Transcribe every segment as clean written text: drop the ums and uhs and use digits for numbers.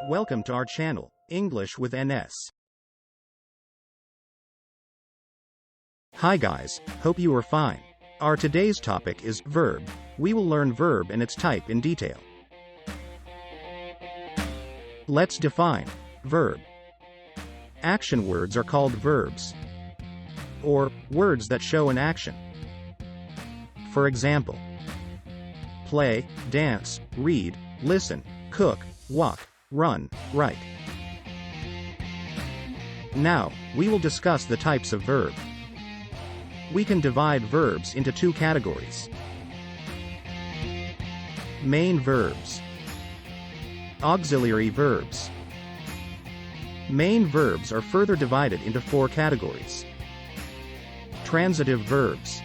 Welcome to our channel, English with NS. Hi guys, hope you are fine. Our today's topic is verb. We will learn verb and its type in detail. Let's define verb. Action words are called verbs, or words that show an action. For example, play, dance, read, listen, cook, walk, run, write. Now, we will discuss the types of verb. We can divide verbs into two categories. Main verbs. Auxiliary verbs. Main verbs are further divided into four categories. Transitive verbs.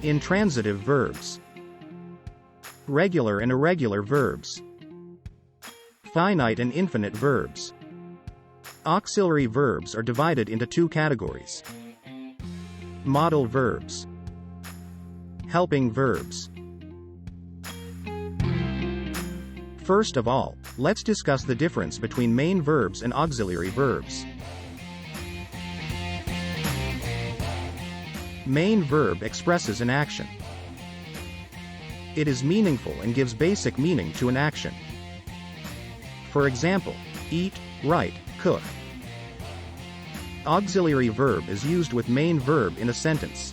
Intransitive verbs. Regular and irregular verbs. Finite and infinite verbs. Auxiliary verbs are divided into two categories. Modal verbs. Helping verbs. First of all, let's discuss the difference between main verbs and auxiliary verbs. Main verb expresses an action. It is meaningful and gives basic meaning to an action. For example, eat, write, cook. Auxiliary verb is used with main verb in a sentence.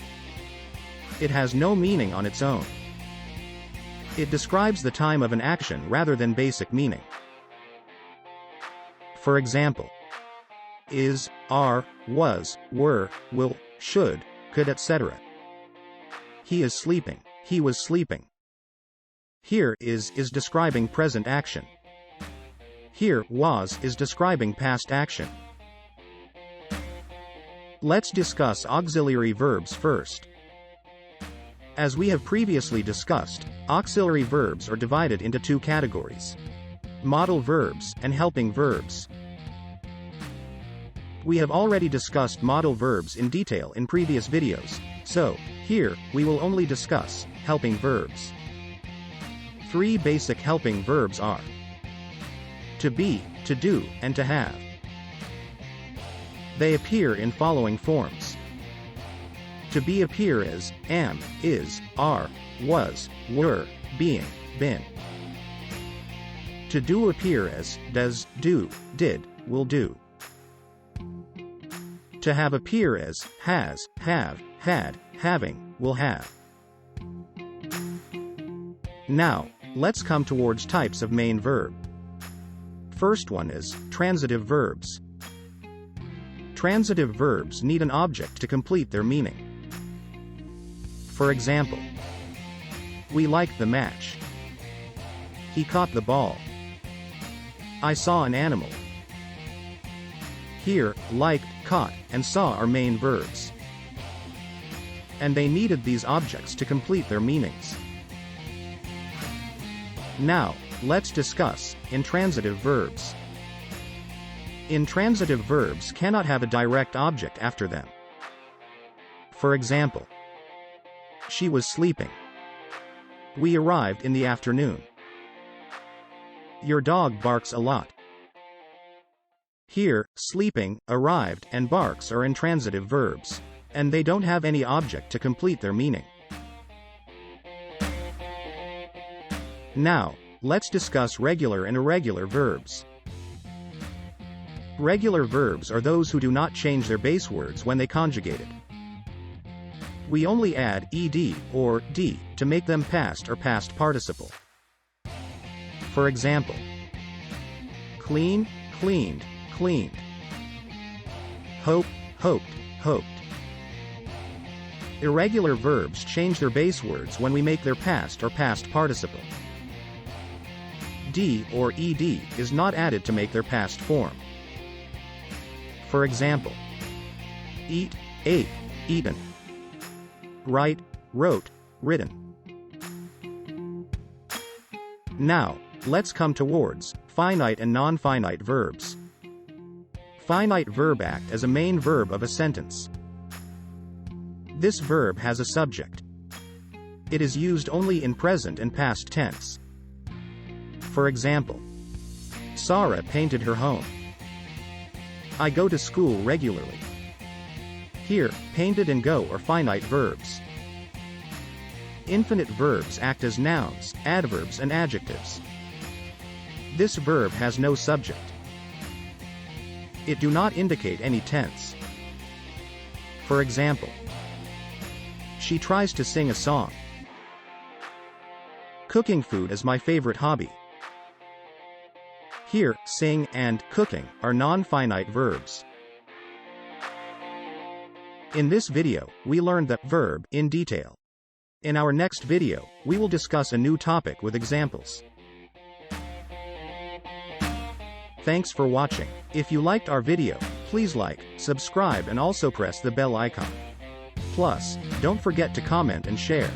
It has no meaning on its own. It describes the time of an action rather than basic meaning. For example, is, are, was, were, will, should, could, etc. He is sleeping. He was sleeping. Here is describing present action. Here was is describing past action. Let's discuss auxiliary verbs first. As we have previously discussed, auxiliary verbs are divided into two categories: modal verbs and helping verbs. We have already discussed modal verbs in detail in previous videos, so here we will only discuss helping verbs. Three basic helping verbs are to be, to do, and to have. They appear in following forms. To be appear as am, is, are, was, were, being, been. To do appear as does, do, did, will do. To have appear as has, have, had, having, will have. Now, let's come towards types of main verb. First one is transitive verbs. Transitive verbs need an object to complete their meaning. For example, we liked the match. He caught the ball. I saw an animal. Here, liked, caught, and saw are main verbs. And they needed these objects to complete their meanings. Now, let's discuss intransitive verbs. Intransitive verbs cannot have a direct object after them. For example, she was sleeping. We arrived in the afternoon. Your dog barks a lot. Here, sleeping, arrived, and barks are intransitive verbs, and they don't have any object to complete their meaning. Now, let's discuss regular and irregular verbs. Regular verbs are those who do not change their base words when they conjugated. We only add ed or d to make them past or past participle. For example, clean, cleaned, cleaned. Hope, hoped, hoped. Irregular verbs change their base words when we make their past or past participle. D or ed is not added to make their past form. For example, eat, ate, eaten. Write, wrote, written. Now, let's come towards finite and non-finite verbs. Finite verb act as a main verb of a sentence. This verb has a subject. It is used only in present and past tense. For example, Sarah painted her home. I go to school regularly. Here, painted and go are finite verbs. Infinite verbs act as nouns, adverbs and adjectives. This verb has no subject. It do not indicate any tense. For example, she tries to sing a song. Cooking food is my favorite hobby. Here, sing and cooking are non-finite verbs. In this video, we learned that verb in detail. In our next video, we will discuss a new topic with examples. Thanks for watching. If you liked our video, please like, subscribe and also press the bell icon. Plus, don't forget to comment and share.